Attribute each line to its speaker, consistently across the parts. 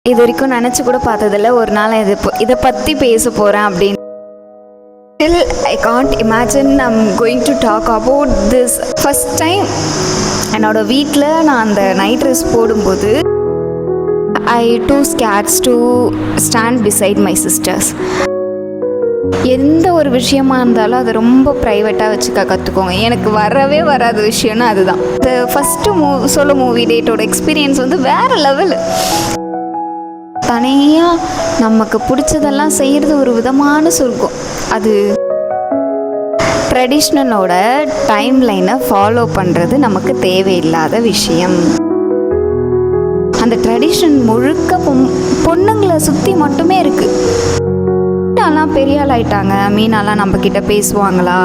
Speaker 1: இது வரைக்கும் நினச்சி கூட பார்த்ததில்ல ஒரு நாள் இதை பற்றி பேச போகிறேன் அப்படின்னு. Still, I can't imagine I'm going to talk about this. First time என்னோட வீட்டில் நான் அந்த நைட் ட்ரெஸ் போடும்போது I too scared to stand beside my sisters. எந்த ஒரு விஷயமா இருந்தாலும் அதை ரொம்ப ப்ரைவேட்டாக வச்சுக்க கற்றுக்கோங்க. எனக்கு வரவே வராத விஷயம்னா அதுதான். இந்த ஃபஸ்ட்டு சோலோ மூவி டேட்டோட எக்ஸ்பீரியன்ஸ் வந்து வேறு லெவலு. தனியாக நமக்கு பிடிச்சதெல்லாம் செய்கிறது ஒரு விதமான சொர்க்கம். அது ட்ரெடிஷ்னலோட டைம் லைனை ஃபாலோ பண்ணுறது நமக்கு தேவையில்லாத விஷயம். அந்த ட்ரெடிஷன் முழுக்க பொண்ணுங்களை சுற்றி மட்டுமே இருக்குது. மீனாலாம் பெரிய ஆள் ஆயிட்டாங்க, மீனாலாம் நம்மக்கிட்ட பேசுவாங்களா?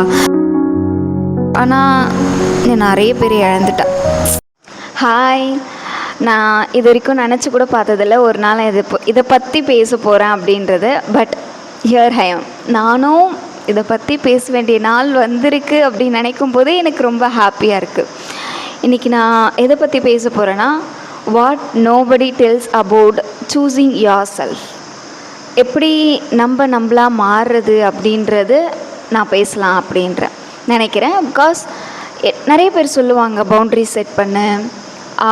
Speaker 1: ஆனால் நிறைய பேர் இழந்துட்டேன். ஹாய், நான் இது வரைக்கும் நினச்சி கூட பார்த்ததில்ல ஒரு நாள் இதை பற்றி பேச போகிறேன் அப்படின்றது. பட் ஹியர் ஐ அம். நானும் இதை பற்றி பேச வேண்டிய நாள் வந்திருக்கு அப்படின்னு நினைக்கும் போதே எனக்கு ரொம்ப ஹாப்பியாக இருக்குது. இன்றைக்கி நான் எதை பற்றி பேச போகிறேன்னா, what nobody டெல்ஸ் about choosing your self. எப்படி நம்மளா மாறுறது அப்படின்றது நான் பேசலாம் அப்படின்ற நினைக்கிறேன். பிகாஸ் நிறைய பேர் சொல்லுவாங்க பவுண்ட்ரி செட் பண்ணு,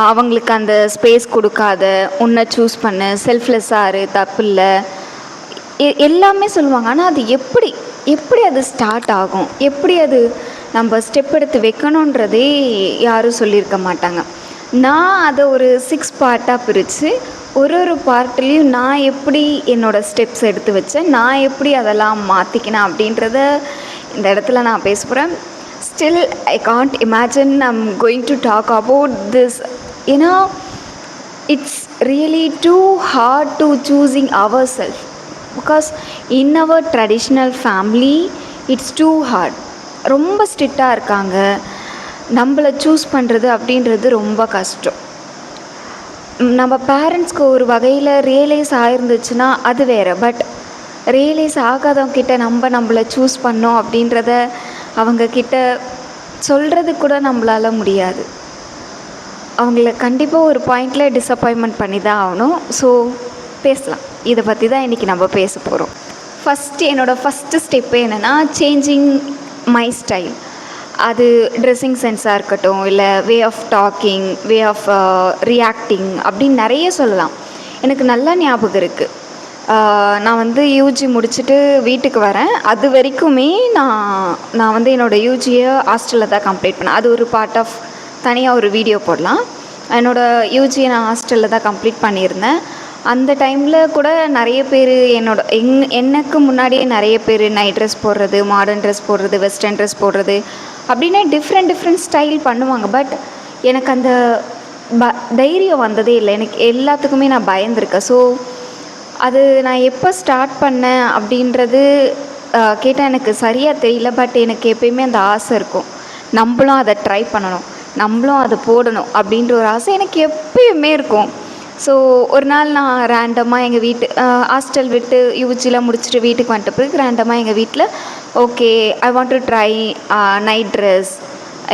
Speaker 1: அவங்களுக்கு அந்த ஸ்பேஸ் கொடுக்காத, உன்னை சூஸ் பண்ணு, செல்ஃப்லெஸ்ஸாக இரு, தப்பு இல்லை, எல்லாமே சொல்லுவாங்க. ஆனால் அது எப்படி அது ஸ்டார்ட் ஆகும், எப்படி அது நம்ம ஸ்டெப் எடுத்து வைக்கணுன்றதே யாரும் சொல்லியிருக்க மாட்டாங்க. நான் அதை ஒரு 6 பார்ட்டாக பிரித்து ஒரு பார்ட்லேயும் நான் எப்படி என்னோடய ஸ்டெப்ஸ் எடுத்து வச்சேன், நான் எப்படி அதெல்லாம் மாற்றிக்கினேன் அப்படின்றத இந்த இடத்துல நான் பேச போகிறேன். Still, I can't imagine I'm going to talk about this. It's really too hard to choosing ourselves because in our traditional family it's too hard. ரொம்ப ஸ்ட்ரிக்டாக இருக்காங்க. நம்மளை சூஸ் பண்ணுறது அப்படின்றது ரொம்ப கஷ்டம். நம்ம பேரண்ட்ஸ்க்கு ஒரு வகையில் ரியலைஸ் ஆகிருந்துச்சுன்னா அது வேறு. பட் ரியலைஸ் ஆகாதவங்கிட்ட நம்மளை சூஸ் பண்ணோம் அப்படின்றத அவங்கக்கிட்ட சொல்கிறது கூட நம்மளால் முடியாது. அவங்கள கண்டிப்பாக ஒரு பாயிண்டில் டிஸப்பாயின்மெண்ட் பண்ணி தான் ஆகணும். ஸோ பேசலாம், இதை பற்றி தான் இன்றைக்கி நம்ம பேச போகிறோம். என்னோடய ஃபஸ்ட்டு ஸ்டெப்பு என்னென்னா, சேஞ்சிங் மை ஸ்டைல். அது ட்ரெஸ்ஸிங் சென்ஸாக இருக்கட்டும், இல்லை way of talking, way of reacting அப்படின்னு நிறைய சொல்லலாம். எனக்கு நல்லா ஞாபகம் இருக்குது. நான் வந்து யூஜி முடிச்சுட்டு வீட்டுக்கு வரேன். அது வரைக்குமே நான் வந்து என்னோடய யூஜியை ஹாஸ்டலில் தான் கம்ப்ளீட் பண்ணேன். அது ஒரு பார்ட் ஆஃப் தனியாக ஒரு வீடியோ போடலாம். என்னோடய யூஜியை நான் ஹாஸ்டலில் தான் கம்ப்ளீட் பண்ணியிருந்தேன். அந்த டைமில் கூட நிறைய பேர் எனக்கு முன்னாடியே நிறைய பேர் நைட் ட்ரெஸ் போடுறது, மாடர்ன் ட்ரெஸ் போடுறது, வெஸ்டர்ன் ட்ரெஸ் போடுறது அப்படின்னா டிஃப்ரெண்ட் ஸ்டைல் பண்ணுவாங்க. பட் எனக்கு அந்த தைரியம் வந்ததே இல்லை. எனக்கு எல்லாத்துக்குமே நான் பயந்துருக்கேன். ஸோ அது நான் எப்போ ஸ்டார்ட் பண்ணேன் அப்படின்றது கேட்டால் எனக்கு சரியாக தெரியல. பட் எனக்கு எப்பயுமே அந்த ஆசை இருக்கும், நம்மளும் அதை ட்ரை பண்ணணும், நம்மளும் அதை போடணும் அப்படின்ற ஒரு ஆசை எனக்கு எப்பயுமே இருக்கும். ஸோ ஒரு நாள் நான் ரேண்டமாக எங்கள் ஹாஸ்டல் விட்டு யூஜிலாம் முடிச்சுட்டு வீட்டுக்கு வந்துட்ட பிறகு ரேண்டமாக எங்கள் வீட்டில் okay I want to try night dress,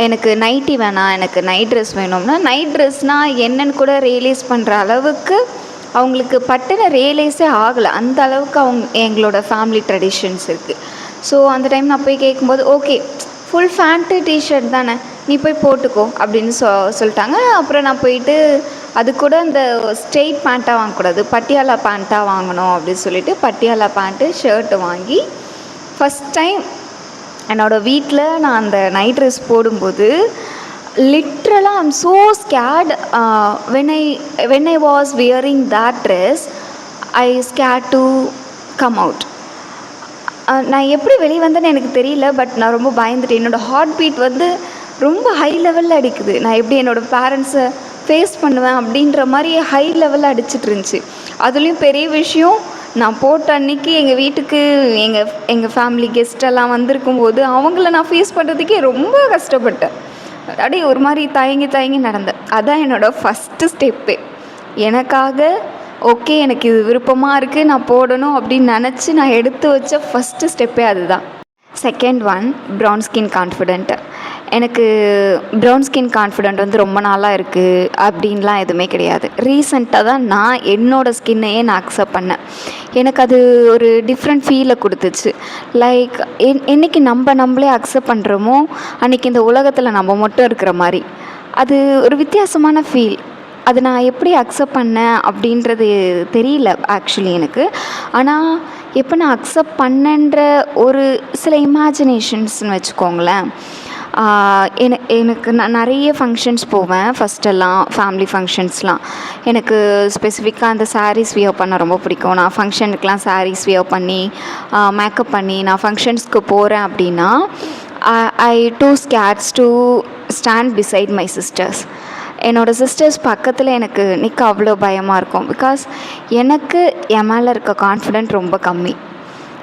Speaker 1: எனக்கு நைட்டி வேணாம், எனக்கு நைட் ட்ரெஸ் வேணும்னா, நைட் ட்ரெஸ்னால் என்னன்னு கூட ரியலைஸ் பண்ணுற அளவுக்கு அவங்களுக்கு பட்டுன்னு ரியலைஸே ஆகலை. அந்த அளவுக்கு எங்களோட ஃபேமிலி ட்ரெடிஷன்ஸ் இருக்குது. ஸோ அந்த டைம் நான் போய் கேட்கும்போது ஓகே ஃபுல் ஃபேண்ட்டு டிஷர்ட் தானே, நீ போய் போட்டுக்கோ அப்படின்னு சொல்லிட்டாங்க. அப்புறம் நான் போயிட்டு அது கூட அந்த ஸ்ட்ரெயிட் பேண்ட்டாக வாங்கக்கூடாது, பட்டியாலா பேண்ட்டாக வாங்கணும் அப்படின்னு சொல்லிட்டு பட்டியாலா பேண்ட்டு ஷர்ட்டு வாங்கி ஃபஸ்ட் டைம் என்னோடய வீட்டில் நான் அந்த நைட் ட்ரெஸ் போடும்போது லிட்ரலாக I'm so scared. when I was wearing that dress I scared to come out. நான் எப்படி வெளியே வந்தேன்னு எனக்கு தெரியல. பட் நான் ரொம்ப பயந்துட்டேன். என்னோடய ஹார்ட் பீட் வந்து ரொம்ப ஹை லெவலில் அடிக்குது. நான் எப்படி என்னோடய பேரண்ட்ஸை ஃபேஸ் பண்ணுவேன் அப்படின்ற மாதிரி ஹை லெவலில் அடிச்சிட்டு இருந்துச்சு. அதுலேயும் பெரிய விஷயம், நான் போட்ட அன்றைக்கி எங்கள் வீட்டுக்கு எங்கள் ஃபேமிலி கெஸ்டெல்லாம் வந்திருக்கும்போது அவங்கள நான் ஃபேஸ் பண்ணுறதுக்கே ரொம்ப கஷ்டப்பட்டேன். அப்படியே ஒரு மாதிரி தயங்கி நடந்தேன். அதுதான் என்னோடய ஃபஸ்ட்டு ஸ்டெப்பு. எனக்காக ஓகே எனக்கு இது விருப்பமாக இருக்குது, நான் போடணும் அப்படின்னு நினச்சி நான் எடுத்து வச்ச ஃபஸ்ட்டு ஸ்டெப்பே அதுதான். Second one, brown skin confident. எனக்கு ப்ரௌன் ஸ்கின் கான்ஃபிடென்ட் வந்து ரொம்ப நாளாக இருக்குது அப்படின்லாம் எதுவுமே கிடையாது. ரீசெண்டாக தான் நான் என்னோடய ஸ்கின்னையே நான் அக்செப்ட் பண்ணேன். எனக்கு அது ஒரு டிஃப்ரெண்ட் ஃபீலை கொடுத்துச்சு. லைக் என்னைக்கு நம்மளே அக்செப்ட் பண்ணுறோமோ அன்றைக்கி இந்த உலகத்தில் நம்ம மட்டும் இருக்கிற மாதிரி. அது ஒரு வித்தியாசமான ஃபீல். அது நான் எப்படி அக்செப்ட் பண்ணேன் அப்படின்றது தெரியல ஆக்சுவலி எனக்கு. ஆனால் எப்போ நான் அக்செப்ட் பண்ணேன்ற ஒரு சில இமேஜினேஷன்ஸ்னு வச்சுக்கோங்களேன். எனக்கு நான் நிறைய ஃபங்க்ஷன்ஸ் போவேன் ஃபஸ்ட்டெல்லாம், ஃபேமிலி ஃபங்க்ஷன்ஸ்லாம். எனக்கு ஸ்பெசிஃபிக்காக அந்த சாரீஸ் வியர் பண்ண ரொம்ப பிடிக்கும். நான் ஃபங்க்ஷனுக்கெலாம் சாரீஸ் வியர் பண்ணி மேக்கப் பண்ணி நான் ஃபங்க்ஷன்ஸ்க்கு போகிறேன் அப்படின்னா I too scares to stand beside my sisters. என்னோடய சிஸ்டர்ஸ் பக்கத்தில் எனக்கு நிற்க அவ்வளோ பயமாக இருக்கும். பிகாஸ் எனக்கு என் மேலே இருக்க கான்ஃபிடென்ட் ரொம்ப கம்மி.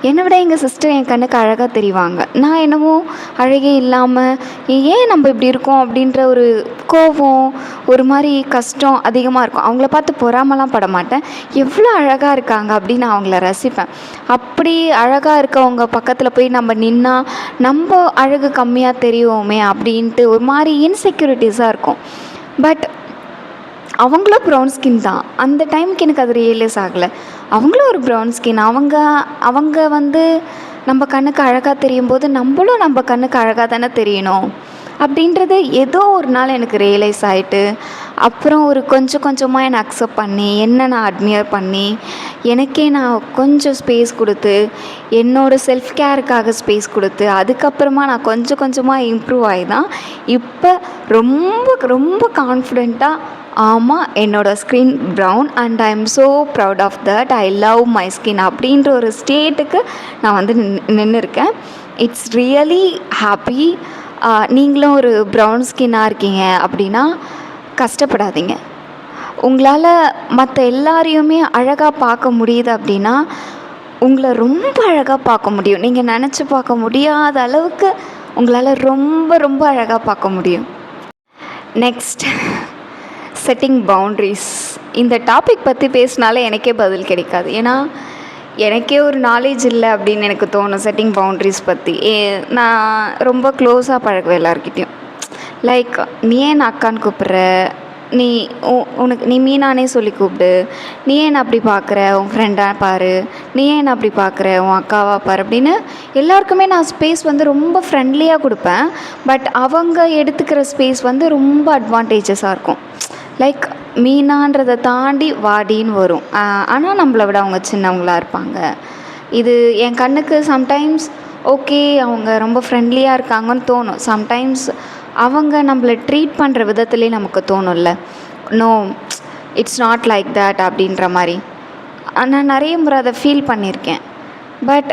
Speaker 1: என்னை விட எங்கள் சிஸ்டர் என் கண்ணுக்கு அழகாக தெரிவாங்க. நான் என்னமோ அழகே இல்லாமல் ஏன் நம்ம இப்படி இருக்கோம் அப்படின்ற ஒரு கோபம், ஒரு மாதிரி கஷ்டம் அதிகமாக இருக்கும். அவங்கள பார்த்து பொறாமலாம் பட மாட்டேன். எவ்வளோ அழகாக இருக்காங்க அப்படின்னு நான் அவங்கள ரசிப்பேன். அப்படி அழகாக இருக்கவங்க பக்கத்தில் போய் நம்ம நின்னா நம்ம அழகு கம்மியாக தெரியுமே அப்படின்ட்டு ஒரு மாதிரி இன்செக்யூரிட்டிஸாக இருக்கும். பட் அவங்களும் ப்ரௌன் ஸ்கின் தான். அந்த டைமுக்கு எனக்கு அது ரியலைஸ் ஆகலை. அவங்களும் ஒரு ப்ரௌன் ஸ்கின். அவங்க வந்து நம்ம கண்ணுக்கு அழகாக தெரியும் போது நம்மளும் நம்ம கண்ணுக்கு அழகாக தானே தெரியணும் அப்படின்றது ஏதோ ஒரு நாள் எனக்கு ரியலைஸ் ஆகிட்டு, அப்புறம் ஒரு கொஞ்சமாக என்னை அக்செப்ட் பண்ணி என்ன நான் அட்மியர் பண்ணி எனக்கே நான் கொஞ்சம் ஸ்பேஸ் கொடுத்து என்னோடய செல்ஃப் கேருக்காக ஸ்பேஸ் கொடுத்து அதுக்கப்புறமா நான் கொஞ்சமாக இம்ப்ரூவ் ஆகி தான் இப்போ ரொம்ப கான்ஃபிடெண்ட்டாக ஆமாம் என்னோடய skin brown and I am so proud of that, I love my skin அப்படின்ற ஒரு ஸ்டேட்டுக்கு நான் வந்து நின்றுருக்கேன். It's really happy. நீங்களும் ஒரு ப்ரௌன் ஸ்கின்னாக இருக்கீங்க அப்படின்னா கஷ்டப்படாதீங்க. உங்களால் மற்ற எல்லாரையுமே அழகாக பார்க்க முடியுது அப்படின்னா உங்களை ரொம்ப அழகாக பார்க்க முடியும். நீங்கள் நினச்சி பார்க்க முடியாத அளவுக்கு உங்களால் ரொம்ப அழகாக பார்க்க முடியும். Next, setting boundaries. இந்த டாபிக் பற்றி பேசினாலே எனக்கே பதில் கிடைக்காது. ஏன்னா எனக்கே ஒரு நாலேஜ் இல்லை அப்படின்னு எனக்கு தோணும் செட்டிங் பவுண்ட்ரிஸ் பற்றி. நான் ரொம்ப க்ளோஸாக பழகுவேன் எல்லாருக்கிட்டேயும். லைக் நீ ஏன் நான் அக்கான்னு கூப்பிட்ற, நீ மீனானே சொல்லி கூப்பிடு, நீ ஏன் அப்படி பார்க்குற, உன் ஃப்ரெண்டாக பாரு, நீ ஏன் அப்படி பார்க்குற, உன் அக்காவாக பாரு அப்படின்னு எல்லாருக்குமே நான் ஸ்பேஸ் வந்து ரொம்ப ஃப்ரெண்ட்லியாக கொடுப்பேன். பட் அவங்க எடுத்துக்கிற ஸ்பேஸ் வந்து ரொம்ப அட்வான்டேஜஸாக இருக்கும். லைக் மீனான்றதை தாண்டி வாடின்னு வரும். ஆனால் நம்மளை விட அவங்க சின்னவங்களாக இருப்பாங்க. இது என் கண்ணுக்கு சம்டைம்ஸ் ஓகே அவங்க ரொம்ப ஃப்ரெண்ட்லியாக இருக்காங்கன்னு தோணும். சம்டைம்ஸ் அவங்க நம்மளை ட்ரீட் பண்ணுற விதத்துலேயே நமக்கு தோணும்ல, no it's not like that அப்படின்ற மாதிரி. நான் நிறைய முறை அதை ஃபீல் பண்ணியிருக்கேன். But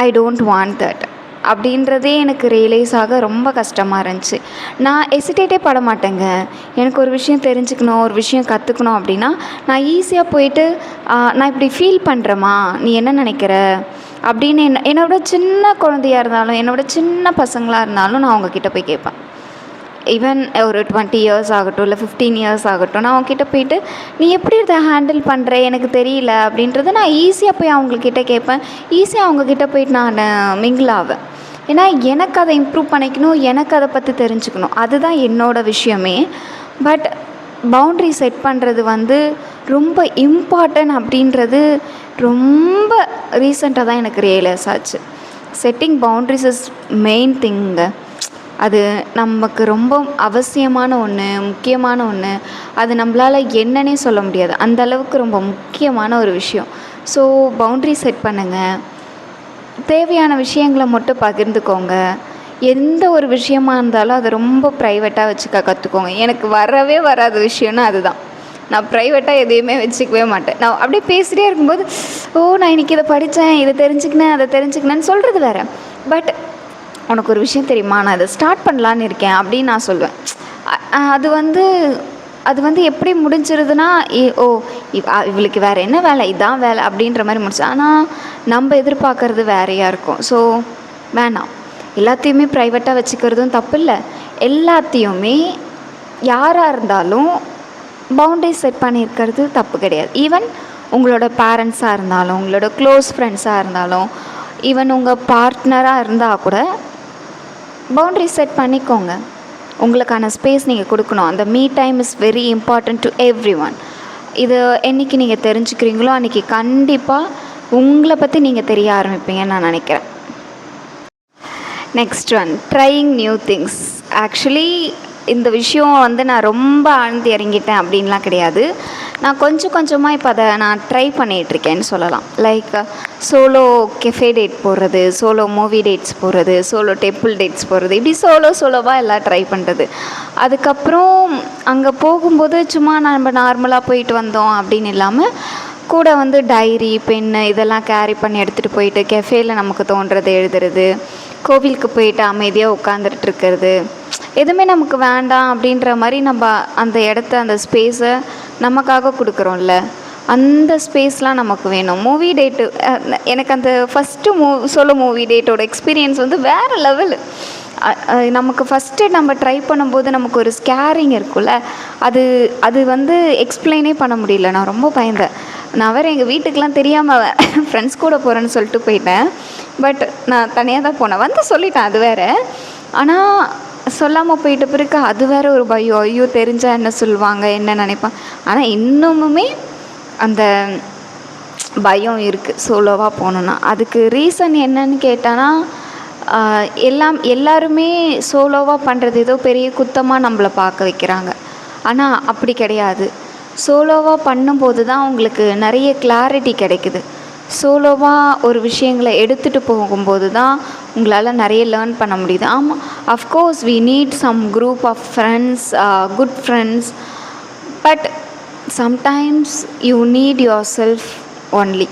Speaker 1: I don't want that அப்படின்றதே எனக்கு ரியலைஸ் ஆக ரொம்ப கஷ்டமாக இருந்துச்சு. நான் எசிடேட்டே பட மாட்டேங்க. எனக்கு ஒரு விஷயம் தெரிஞ்சுக்கணும், ஒரு விஷயம் கற்றுக்கணும் அப்படின்னா நான் ஈஸியாக போயிட்டு நான் இப்படி ஃபீல் பண்ணுறேம்மா, நீ என்ன நினைக்கிற அப்படின்னு என்னோட சின்ன குழந்தையாக இருந்தாலும் என்னோட சின்ன பசங்களாக இருந்தாலும் நான் அவங்கக்கிட்ட போய் கேட்பேன். ஈவன் ஒரு 20 இயர்ஸ் ஆகட்டும் இல்லை 15 இயர்ஸ் ஆகட்டும், நான் அவங்கக்கிட்ட போயிட்டு நீ எப்படி இதை ஹேண்டில் பண்ணுற எனக்கு தெரியல அப்படின்றத நான் ஈஸியாக போய் அவங்கக்கிட்ட கேட்பேன். ஈஸியாக அவங்கக்கிட்ட போயிட்டு நான் மிங்கிள் ஆவேன். ஏன்னா எனக்கு அதை இம்ப்ரூவ் பண்ணிக்கணும், எனக்கு அதை பற்றி தெரிஞ்சுக்கணும், அதுதான் என்னோடய விஷயமே. பட் பவுண்ட்ரி செட் பண்ணுறது வந்து ரொம்ப இம்பார்ட்டன்ட் அப்படின்றது ரொம்ப ரீசெண்டாக தான் எனக்கு ரியலைஸ் ஆச்சு. செட்டிங் பவுண்ட்ரிஸ் இஸ் மெயின் திங்க. அது நமக்கு ரொம்ப அவசியமான ஒன்று, முக்கியமான ஒன்று. அது நம்மளால் என்னன்னே சொல்ல முடியாது, அந்த அளவுக்கு ரொம்ப முக்கியமான ஒரு விஷயம். ஸோ பவுண்ட்ரி செட் பண்ணுங்கள். தேவையான விஷயங்களை மட்டும் பகிர்ந்துக்கோங்க. எந்த ஒரு விஷயமா இருந்தாலும் அதை ரொம்ப ப்ரைவேட்டாக வச்சுக்க கற்றுக்கோங்க. எனக்கு வராத விஷயம்னா அதுதான். நான் ப்ரைவேட்டாக எதையுமே வச்சுக்கவே மாட்டேன். நான் அப்படியே பேசிகிட்டே இருக்கும்போது நான் இன்றைக்கி இதை படித்தேன், இதை தெரிஞ்சுக்கினேன், அதை தெரிஞ்சுக்கினேன்னு சொல்கிறது வேறு. பட் உனக்கு ஒரு விஷயம் தெரியுமா, நான் இதை ஸ்டார்ட் பண்ணலான்னு இருக்கேன் அப்படின்னு நான் சொல்லுவேன். அது வந்து எப்படி முடிஞ்சிருதுன்னா இவளுக்கு வேறு என்ன வேலை, இதான் வேலை அப்படின்ற மாதிரி முடிச்சு. ஆனால் நம்ம எதிர்பார்க்குறது வேறையாக இருக்கும். ஸோ வேணாம், எல்லாத்தையுமே ப்ரைவேட்டாக வச்சுக்கிறதும் தப்பு இல்லை. எல்லாத்தையுமே யாராக இருந்தாலும் பவுண்டரி செட் பண்ணியிருக்கிறது தப்பு கிடையாது. ஈவன் உங்களோட பேரண்ட்ஸாக இருந்தாலும், உங்களோட க்ளோஸ் ஃப்ரெண்ட்ஸாக இருந்தாலும், ஈவன் உங்கள் பார்ட்னராக இருந்தால் கூட பவுண்ட்ரி செட் பண்ணிக்கோங்க. உங்களுக்கான ஸ்பேஸ் நீங்கள் கொடுக்கணும். அந்த me time is very important to every one. இது என்றைக்கு நீங்கள் தெரிஞ்சுக்கிறீங்களோ அன்றைக்கி கண்டிப்பாக உங்களை பற்றி நீங்கள் தெரிய ஆரம்பிப்பீங்கன்னு நான் நினைக்கிறேன். Next one, trying new things. Actually இந்த விஷயம் நான் ரொம்ப ஆழ்ந்து இறங்கிட்டேன் அப்படின்லாம் கிடையாது. நான் கொஞ்சம் கொஞ்சமாக இப்போ அதை நான் ட்ரை பண்ணிகிட்ருக்கேன்னு சொல்லலாம். லைக் சோலோ கெஃபே டேட் போடுறது, சோலோ மூவி டேட்ஸ் போடுறது, சோலோ டெம்பிள் டேட்ஸ் போடுறது, இப்படி சோலோவாக எல்லாம் ட்ரை பண்ணுறது. அதுக்கப்புறம் அங்கே போகும்போது சும்மா நம்ம நார்மலாக போயிட்டு வந்தோம் அப்படின்னு இல்லாமல் கூட டைரி, பென்னு இதெல்லாம் கேரி பண்ணி எடுத்துகிட்டு போயிட்டு கெஃபேயில் நமக்கு தோன்றது எழுதுறது, கோவிலுக்கு போயிட்டு அமைதியாக உட்காந்துட்டு இருக்கிறது, எதுவுமே நமக்கு வேண்டாம் அப்படின்ற மாதிரி நம்ம அந்த இடத்த, அந்த ஸ்பேஸை நமக்காக கொடுக்குறோம்ல, அந்த ஸ்பேஸ்லாம் நமக்கு வேணும். மூவி டேட்டு எனக்கு அந்த ஃபஸ்ட்டு சோலோ மூவி டேட்டோட எக்ஸ்பீரியன்ஸ் வேறு லெவலு. நமக்கு ஃபஸ்ட்டு நம்ம ட்ரை பண்ணும்போது நமக்கு ஒரு ஸ்கேரிங் இருக்கும்ல, அது எக்ஸ்பிளைனே பண்ண முடியல. நான் ரொம்ப பயந்தேன். நான் வேறு எங்கள் வீட்டுக்கெலாம் தெரியாமல் ஃப்ரெண்ட்ஸ் கூட போகிறேன்னு சொல்லிட்டு போயிட்டேன். பட் நான் தனியாக தான் போனேன். சொல்லிட்டேன், அது வேறு. ஆனால் சொல்லாமல் போயிட்ட பிறகு அது வேறு ஒரு பயம். ஐயோ தெரிஞ்சால் என்ன சொல்லுவாங்க, என்ன நினைப்பாங்க. ஆனால் இன்னுமுமே அந்த பயம் இருக்குது சோலோவாக போகணுன்னா. அதுக்கு ரீசன் என்னன்னு கேட்டானா, எல்லாருமே சோலோவாக பண்ணுறது ஏதோ பெரிய குத்தமாக நம்மளை பார்க்க வைக்கிறாங்க. ஆனால் அப்படி கிடையாது. சோலோவாக பண்ணும்போது தான் உங்களுக்கு நிறைய கிளாரிட்டி கிடைக்குது. சோலோவாக ஒரு விஷயங்களை எடுத்துகிட்டு போகும்போது தான் உங்களால் நிறைய லேர்ன் பண்ண முடியுது. ஆமாம், of course we need some group of friends, good friends, but sometimes you need yourself only.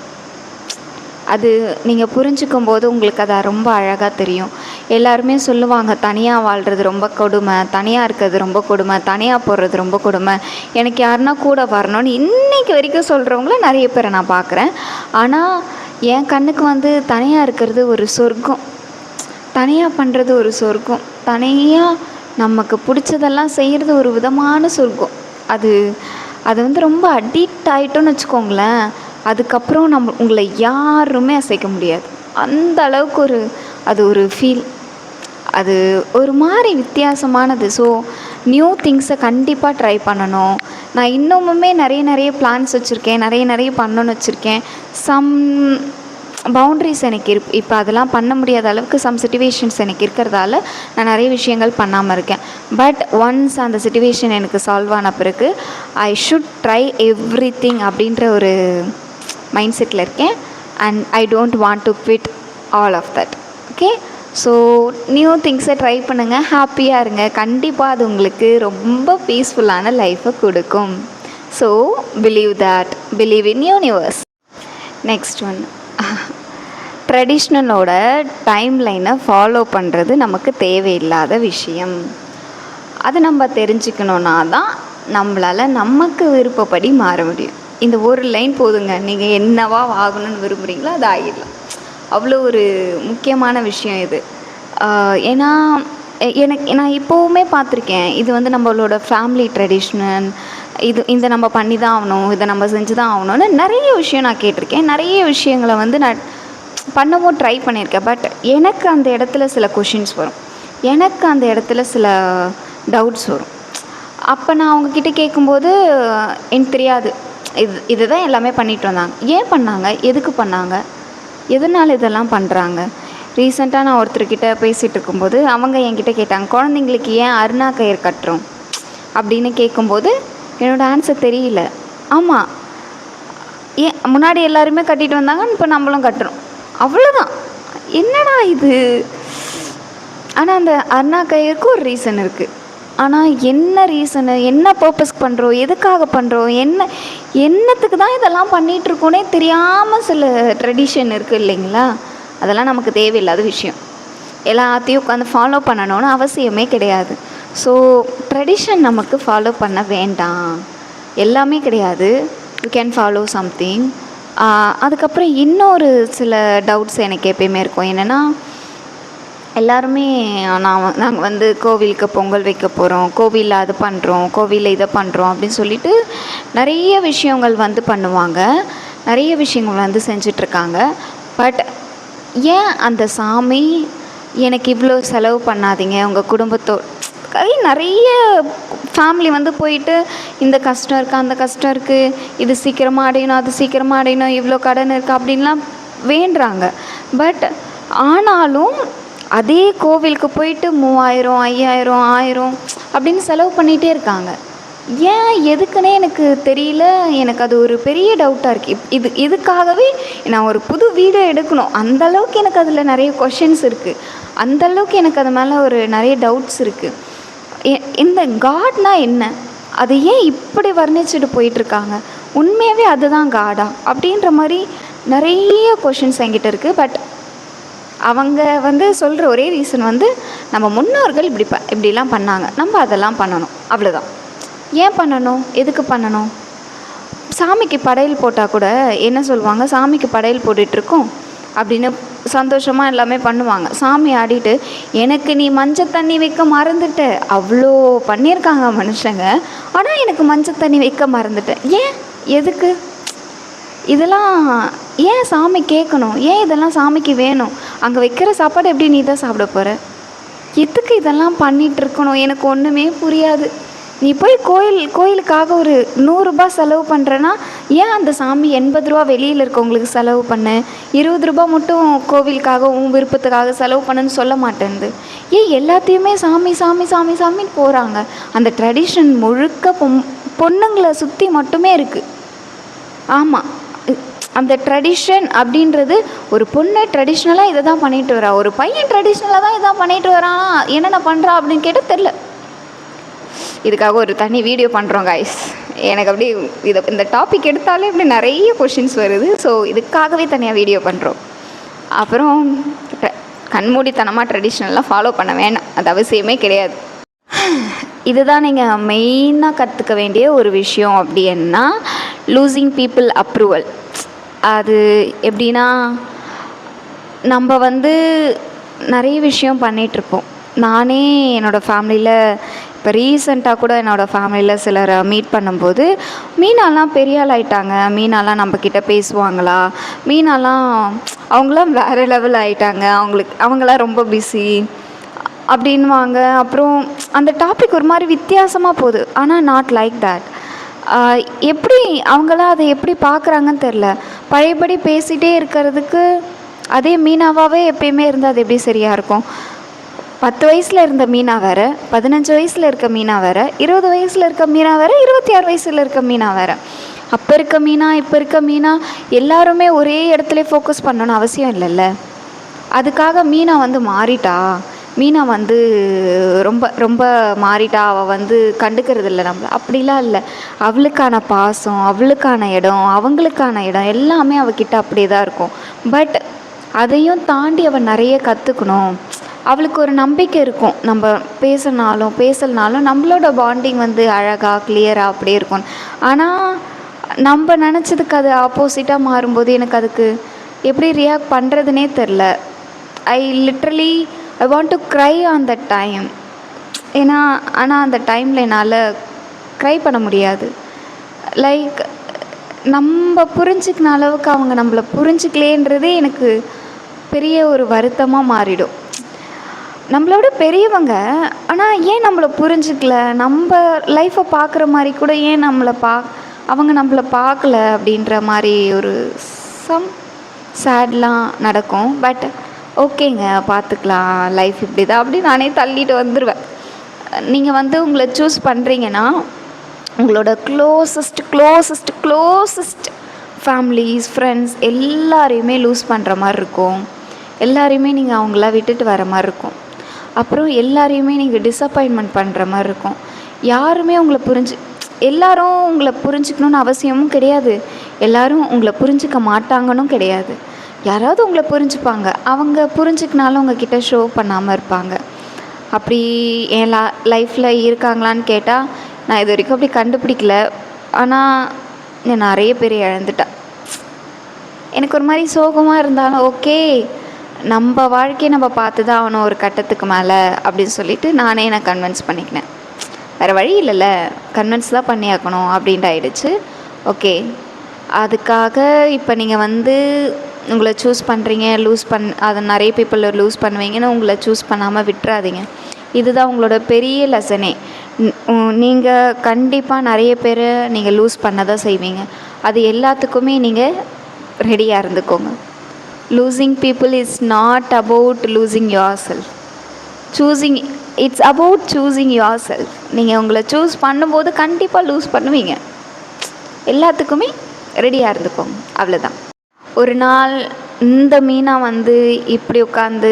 Speaker 1: அது நீங்கள் புரிஞ்சுக்கும் போது உங்களுக்கு அது ரொம்ப அழகாக தெரியும். எல்லாருமே சொல்லுவாங்க, தனியாக வாழ்கிறது ரொம்ப கொடுமை, தனியாக இருக்கிறது ரொம்ப கொடுமை, தனியாக போடுறது ரொம்ப கொடுமை, எனக்கு யாருன்னா கூட வரணும்னு இன்றைக்கி வரைக்கும் சொல்கிறவங்கள நிறைய பேரை நான் பார்க்குறேன். ஆனால் என் கண்ணுக்கு தனியாக இருக்கிறது ஒரு சொர்க்கம், தனியாக பண்ணுறது ஒரு சொர்க்கம், தனியாக நமக்கு பிடிச்சதெல்லாம் செய்கிறது ஒரு விதமான சொர்க்கம். அது ரொம்ப அடிக்ட் ஆகிட்டோன்னு வச்சுக்கோங்களேன். அதுக்கப்புறம் உங்களை யாருமே அசைக்க முடியாது. அந்த அளவுக்கு அது ஒரு ஃபீல், அது ஒரு மாதிரி வித்தியாசமானது. ஸோ நியூ திங்ஸை கண்டிப்பாக ட்ரை பண்ணணும். நான் இன்னுமுமே நிறைய பிளான்ஸ் வச்சுருக்கேன், நிறைய பண்ணணும்னு வச்சுருக்கேன். சம் பவுண்ட்ரிஸ் எனக்கு இப்போ அதெல்லாம் பண்ண முடியாத அளவுக்கு சம் சிச்சுவேஷன்ஸ் எனக்கு இருக்கிறதால நான் நிறைய விஷயங்கள் பண்ணாமல் இருக்கேன். பட் ஒன்ஸ் அந்த சிச்சுவேஷன் எனக்கு சால்வ் ஆன பிறகு ஐ ஷுட் ட்ரை எவ்ரிதிங் அப்படின்ற ஒரு மைண்ட் செட்டில் இருக்கேன். And I don't want to quit all of that. Okay, so new திங்ஸை ட்ரை பண்ணுங்கள், ஹாப்பியாக இருங்க. கண்டிப்பாக அது உங்களுக்கு ரொம்ப பீஸ்ஃபுல்லான லைஃப்பை கொடுக்கும். So believe in universe. Next one, ட்ரெடிஷ்னலோட டைம்லைனை ஃபாலோ பண்ணுறது நமக்கு தேவையில்லாத விஷயம். அது நம்ம தெரிஞ்சுக்கணுன்னா தான் நம்மளால் நமக்கு விருப்பப்படி மாற முடியும். இந்த ஒரு லைன் போதுங்க, நீங்கள் என்னவா ஆகணும்னு விரும்புகிறீங்களோ அது ஆகிடலாம். அவ்வளோ ஒரு முக்கியமான விஷயம் இது. ஏன்னா நான் இப்போவுமே பார்த்துருக்கேன், இது நம்மளோட ஃபேமிலி ட்ரெடிஷ்னல், இந்த நம்ம பண்ணி தான் ஆகணும், இதை நம்ம செஞ்சு தான் ஆகணும்னு நிறைய விஷயம் நான் கேட்டிருக்கேன். நிறைய விஷயங்களை நான் பண்ணவும் ட்ரை பண்ணியிருக்கேன். பட் எனக்கு அந்த இடத்துல சில கொஷின்ஸ் வரும், எனக்கு அந்த இடத்துல சில டவுட்ஸ் வரும். அப்போ நான் அவங்கக்கிட்ட கேட்கும்போது எனக்கு தெரியாது, இதுதான் எல்லாமே பண்ணிகிட்டு வந்தாங்க, ஏன் பண்ணாங்க, எதுக்கு பண்ணாங்க, எதனால் இதெல்லாம் பண்ணுறாங்க. ரீசெண்டாக நான் ஒருத்தர்கிட்ட பேசிகிட்டு இருக்கும்போது அவங்க என்கிட்ட கேட்டாங்க, குழந்தைங்களுக்கு ஏன் அருணா கயிறு கட்டுறோம் அப்படின்னு கேட்கும்போது என்னோடய ஆன்சர் தெரியல. ஆமாம், ஏன் முன்னாடி எல்லாருமே கட்டிட்டு வந்தாங்க, இப்போ நம்மளும் கட்டுறோம், அவ்வளோதான். என்னடா இது. ஆனால் அந்த அருணா கயிறுக்கு ஒரு ரீசன் இருக்குது. ஆனால் என்ன ரீசனு, என்ன பர்பஸ்க்கு பண்ணுறோம், எதுக்காக பண்ணுறோம், என்னத்துக்கு தான் இதெல்லாம் பண்ணிகிட்ருக்கோன்னே தெரியாமல் சில ட்ரெடிஷன் இருக்குது இல்லைங்களா. அதெல்லாம் நமக்கு தேவையில்லாத விஷயம். எல்லாத்தையும் உட்காந்து ஃபாலோ பண்ணணும்னு அவசியமே கிடையாது. ஸோ ட்ரெடிஷன் நமக்கு ஃபாலோ பண்ண வேண்டாம், எல்லாமே கிடையாது. You can follow something. அதுக்கப்புறம் இன்னொரு சில டவுட்ஸ் எனக்கு எப்பயுமே இருக்கும். என்னென்னா, எல்லாருமே நாங்கள் கோவிலுக்கு பொங்கல் வைக்க போகிறோம், கோவிலில் அது பண்ணுறோம், கோவிலில் இதை பண்ணுறோம் அப்படின்னு சொல்லிட்டு நிறைய விஷயங்கள் பண்ணுவாங்க, நிறைய விஷயங்கள் செஞ்சிட்ருக்காங்க. பட் ஏன் அந்த சாமி எனக்கு இவ்வளோ செலவு பண்ணாதீங்க உங்கள் குடும்பத்தோ நிறைய ஃபேமிலி வந்து போயிட்டு இந்த கஷ்டம் இருக்குது அந்த கஷ்டம் இருக்குது, இது சீக்கிரமாக அடையணும் அது சீக்கிரமாக அடையணும், இவ்வளோ கடன் இருக்குது அப்படின்லாம் வேண்டுறாங்க. பட் ஆனாலும் அதே கோவிலுக்கு போயிட்டு 3000 5000 1000 அப்படின்னு செலவு பண்ணிகிட்டே இருக்காங்க. ஏன் எதுக்குன்னே எனக்கு தெரியல. எனக்கு அது ஒரு பெரிய டவுட்டாக இருக்குது. இதுக்காகவே நான் ஒரு புது வீடியோ எடுக்கணும். அந்தளவுக்கு எனக்கு அதில் நிறைய கொஷின்ஸ் இருக்குது. அந்தளவுக்கு எனக்கு அது மேலே ஒரு நிறைய டவுட்ஸ் இருக்குது. இந்த காட்னா என்ன, அதை ஏன் இப்படி வர்ணிச்சுட்டு போயிட்டுருக்காங்க, உண்மையாகவே அதுதான் காடா அப்படின்ற மாதிரி நிறைய கொஷின்ஸ் என்கிட்ட இருக்குது. பட் அவங்க வந்து சொல்கிற ஒரே ரீசன் வந்து நம்ம முன்னோர்கள் இப்படிலாம் பண்ணாங்க, நம்ம அதெல்லாம் பண்ணணும், அவ்வளோதான். ஏன் பண்ணணும், எதுக்கு பண்ணணும்? சாமிக்கு படையல் போட்டால் கூட என்ன சொல்லுவாங்க, சாமிக்கு படையல் போட்டுட்ருக்கோம் அப்படின்னு சந்தோஷமாக எல்லாமே பண்ணுவாங்க. சாமி ஆடிட்டு எனக்கு நீ மஞ்சள் தண்ணி வைக்க மறந்துட்ட, அவ்வளோ பண்ணியிருக்காங்க மனுஷங்க. ஆனால் எனக்கு மஞ்சள் தண்ணி வைக்க மறந்துட்டேன், ஏன் எதுக்கு இதெல்லாம் ஏன் சாமி கேட்கணும், ஏன் இதெல்லாம் சாமிக்கு வேணும்? அங்கே வைக்கிற சாப்பாடு எப்படி நீ தான் சாப்பிட போகிற, எதுக்கு இதெல்லாம் பண்ணிகிட்ருக்கணும்? எனக்கு ஒன்றுமே புரியாது. நீ போய் கோயிலுக்காக ஒரு 100 ரூபா செலவு பண்ணுறேன்னா ஏன் அந்த சாமி 80 ரூபா வெளியில் இருக்கவங்களுக்கு செலவு பண்ணு, 20 ரூபா மட்டும் கோவிலுக்காக உன் விருப்பத்துக்காக செலவு பண்ணுன்னு சொல்ல மாட்டேன்து? ஏன் எல்லாத்தையுமே சாமி சாமி சாமி சாமின்னு போகிறாங்க? அந்த ட்ரெடிஷன் முழுக்க பொண்ணுங்களை சுற்றி மட்டுமே இருக்குது. ஆமாம், அந்த ட்ரெடிஷன் அப்படின்றது ஒரு பொண்ணு ட்ரெடிஷ்னலாக இதை தான் பண்ணிட்டு வரா, ஒரு பையன் ட்ரெடிஷ்னலாக தான் இதான் பண்ணிட்டு வரானா, என்னென்ன பண்ணுறா அப்படின்னு கேட்டால் தெரில. இதுக்காக ஒரு தனி வீடியோ பண்ணுறோம் கைஸ். எனக்கு அப்படி இந்த டாபிக் எடுத்தாலே இப்படி நிறைய கொஷின்ஸ் வருது. ஸோ இதுக்காகவே தனியாக வீடியோ பண்ணுறோம். அப்புறம் கண்மூடித்தனமாக ட்ரெடிஷ்னல்லாம் ஃபாலோ பண்ண வேணாம், அது அவசியமே கிடையாது. இதுதான் நீங்கள் மெயினாக கற்றுக்க வேண்டிய ஒரு விஷயம். அப்படின்னா லூசிங் பீப்புள் அப்ரூவல். அது எப்படின்னா, நம்ம வந்து நிறைய விஷயம் பண்ணிகிட்ருப்போம். நானே என்னோடய ஃபேமிலியில் இப்போ ரீசெண்டாக கூட என்னோடய ஃபேமிலியில் சிலரை மீட் பண்ணும்போது, மீனாலாம் பெரிய ஆள் ஆகிட்டாங்க, மீனாலாம் நம்மக்கிட்ட பேசுவாங்களா, மீனாலாம் அவங்களாம் வேறு லெவல் ஆகிட்டாங்க, அவங்களாம் ரொம்ப பிஸி அப்படின்வாங்க. அப்புறம் அந்த டாபிக் ஒரு மாதிரி வித்தியாசமாக போகுது. ஆனால் நாட் லைக் தேட். எப்படி அவங்களாம் அதை எப்படி பார்க்குறாங்கன்னு தெரில. பழையபடி பேசிகிட்டே இருக்கிறதுக்கு அதே மீனாவாகவே எப்பயுமே இருந்தால் அது எப்படி சரியாக இருக்கும்? 10 வயசில் இருந்த மீனா வேறு, 15 வயசில் இருக்க மீனா வேறு, 20 வயசில் இருக்க மீனா வேறு, 26 வயசில் இருக்க மீனா வேறு. அப்போ இருக்க மீனா இப்போ இருக்க மீனா எல்லாருமே ஒரே இடத்துல ஃபோக்கஸ் பண்ணணும்னு அவசியம் இல்லைல்ல. அதுக்காக மீனா வந்து மாறிட்டா, மீனா வந்து ரொம்ப ரொம்ப மாறிட்டா, அவள் வந்து கண்டுக்கிறது இல்லை நம்மளை, அப்படிலாம் இல்லை. அவளுக்கான பாசம், அவளுக்கான இடம், அவங்களுக்கான இடம் எல்லாமே அவகிட்ட அப்படியே தான் இருக்கும். பட் அதையும் தாண்டி அவள் நிறைய கற்றுக்கணும். அவளுக்கு ஒரு நம்பிக்கை இருக்கும், நம்ம பேசலனாலும் நம்மளோட பாண்டிங் வந்து அழகாக கிளியராக அப்படியே இருக்கும். ஆனால் நம்ம நினச்சதுக்கு அது ஆப்போசிட்டாக மாறும்போது எனக்கு அதுக்கு எப்படி ரியாக்ட் பண்ணுறதுனே தெரில. I want to cry on that time. ஆனால் அந்த டைமில் என்னால் க்ரை பண்ண முடியாது. லைக் நம்ம புரிஞ்சுக்கின அளவுக்கு அவங்க நம்மளை புரிஞ்சிக்கலேன்றதே எனக்கு பெரிய ஒரு வருத்தமாக மாறிடும். நம்மளோட பெரியவங்க, ஆனால் ஏன் நம்மளை புரிஞ்சிக்கல, நம்ம லைஃப்பை பார்க்குற மாதிரி கூட ஏன் அவங்க நம்மளை பார்க்கல அப்படின்ற மாதிரி ஒரு சேட்லாம் நடக்கும். பட் ஓகேங்க, பார்த்துக்கலாம், லைஃப் இப்படி தான் அப்படி நானே தள்ளிட்டு வந்துடுவேன். நீங்கள் வந்து உங்களை சூஸ் பண்ணுறீங்கன்னா உங்களோட க்ளோசஸ்ட் ஃபேமிலிஸ், ஃப்ரெண்ட்ஸ் எல்லாரையுமே லூஸ் பண்ணுற மாதிரி இருக்கும். எல்லாரையுமே நீங்கள் அவங்கள விட்டுட்டு வர மாதிரி இருக்கும். அப்புறம் எல்லாரையுமே நீங்கள் டிஸப்பாயின்மெண்ட் பண்ணுற மாதிரி இருக்கும். யாருமே எல்லாரும் உங்களை புரிஞ்சுக்கணுன்னு அவசியமும் கிடையாது. எல்லோரும் உங்களை புரிஞ்சிக்க மாட்டாங்கன்னு கிடையாது. யாராவது உங்களை புரிஞ்சுப்பாங்க, அவங்க புரிஞ்சுக்கினாலும் உங்ககிட்ட ஷோ பண்ணாமல் இருப்பாங்க. அப்படி என் லைஃப்பில் இருக்காங்களான்னு கேட்டால் நான் இது வரைக்கும் அப்படி கண்டுபிடிக்கல. ஆனால் நான் நிறைய பேர் இழந்துட்டேன். எனக்கு ஒரு மாதிரி சோகமாக இருந்தாலும் ஓகே, நம்ம வாழ்க்கையை நம்ம பார்த்து தான் ஆகணும் ஒரு கட்டத்துக்கு மேலே அப்படின்னு சொல்லிட்டு நானே நான் கன்வின்ஸ் பண்ணிக்கினேன். வேறு வழி இல்லைல்ல, கன்வின்ஸ் தான் பண்ணியாக்கணும் அப்படின்ட்டு ஆகிடுச்சு. ஓகே, அதுக்காக இப்போ நீங்கள் வந்து உங்களை சூஸ் பண்ணுறீங்க, அதை நிறைய பீப்புள் லூஸ் பண்ணுவீங்கன்னு உங்களை சூஸ் பண்ணாமல் விட்டுறாதீங்க. இதுதான் உங்களோட பெரிய லெசனே. நீங்கள் கண்டிப்பாக நிறைய பேர் நீங்கள் லூஸ் பண்ண தான் செய்வீங்க. அது எல்லாத்துக்குமே நீங்கள் ரெடியாக இருந்துக்கோங்க. Losing people is not about losing your self. It's about choosing your self. நீங்கள் உங்களை சூஸ் பண்ணும்போது கண்டிப்பாக லூஸ் பண்ணுவீங்க. எல்லாத்துக்குமே ரெடியாக இருந்துக்கோங்க. அவ்வளோதான். ஒரு நாள் இந்த மீனா இப்படி உட்காந்து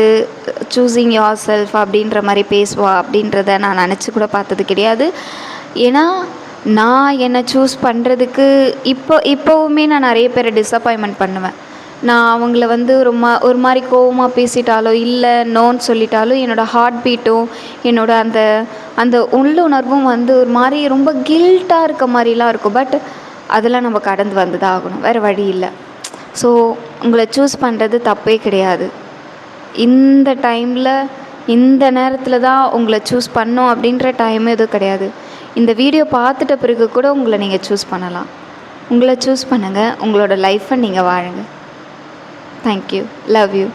Speaker 1: சூஸிங் யுவர் செல்ஃப் அப்படின்ற மாதிரி பேசுவா அப்படின்றத நான் நினச்சி கூட பார்த்தது கிடையாது. ஏன்னா நான் என்னை சூஸ் பண்ணுறதுக்கு இப்போவுமே நான் நிறைய பேரை டிஸப்பாயின்மெண்ட் பண்ணுவேன். நான் அவங்கள ஒரு மாதிரி கோவமாக பேசிட்டாலோ இல்லை நோன்னு சொல்லிட்டாலோ என்னோடய ஹார்ட் பீட்டும் என்னோட அந்த உள்ளுணர்வும் ஒரு மாதிரி ரொம்ப கில்ட்டாக இருக்க மாதிரிலாம் இருக்கும். பட் அதெல்லாம் நம்ம கடந்து வந்து தான் ஆகணும், வேறு வழி இல்லை. ஸோ உங்களை சூஸ் பண்ணுறது தப்பே கிடையாது. இந்த டைமில் இந்த நேரத்தில் தான் உங்களை சூஸ் பண்ணோம் அப்படின்ற டைம் எதுவும் கிடையாது. இந்த வீடியோ பார்த்துட்ட பிறகு கூட உங்களை நீங்கள் சூஸ் பண்ணலாம். உங்களை சூஸ் பண்ணுங்கள். உங்களோட லைஃப்பை நீங்கள் வாழுங்க. தேங்க்யூ. Love you.